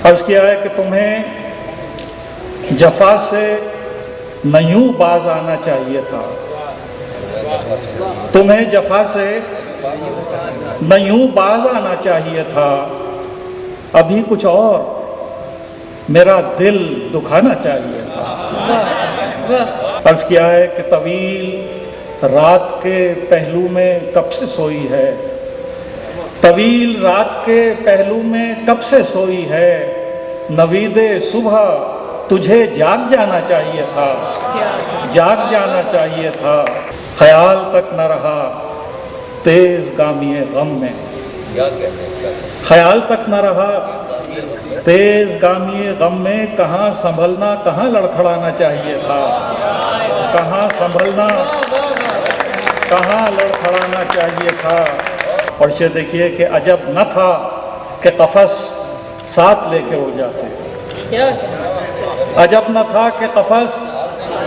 अर्ज किया है कि तुम्हें जफा से नयूं बाज आना चाहिए था, तुम्हें जफा से नयूं बाज आना चाहिए था, अभी कुछ और मेरा दिल दुखाना चाहिए था। अर्ज किया है कि तवील रात के पहलू में कब से सोई है, तवील रात के पहलू में कब से सोई है, नवीदे सुबह तुझे जाग जाना चाहिए था, जाग जाना चाहिए था। ख्याल तक न रहा तेज गामिए गम में, ख्याल तक न रहा तेज गामिए गम में, कहाँ संभलना कहाँ लड़खड़ाना चाहिए था, कहाँ संभलना कहाँ लड़खड़ाना चाहिए था। और से देखिए कि अजब न था कि कफस साथ लेके उड़ जाते, अजब न था कि कफस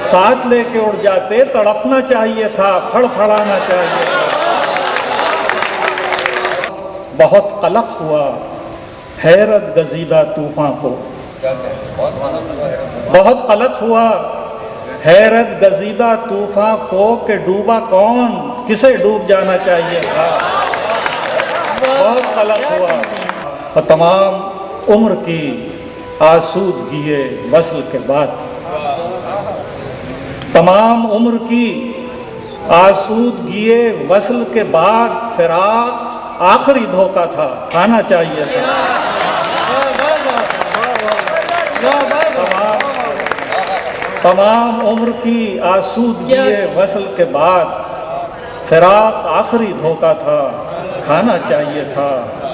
साथ लेके उड़ जाते, तड़पना चाहिए था, फड़फड़ाना चाहिए था। बहुत कलक हुआ हैरत गजीदा तूफान को, बहुत कलक हुआ हैरत गजीदा तूफान को कि डूबा कौन, किसे डूब जाना चाहिए था। बहुत कलक हुआ और तमाम उम्र की आसूदगी वस्ल के बाद, तमाम उम्र की आसूदगी वस्ल के बाद फिराक आखिरी धोखा था, खाना चाहिए था। तमाम उम्र की आसूदगी वस्ल के बाद फिराक आखिरी धोखा था, खाना चाहिए था।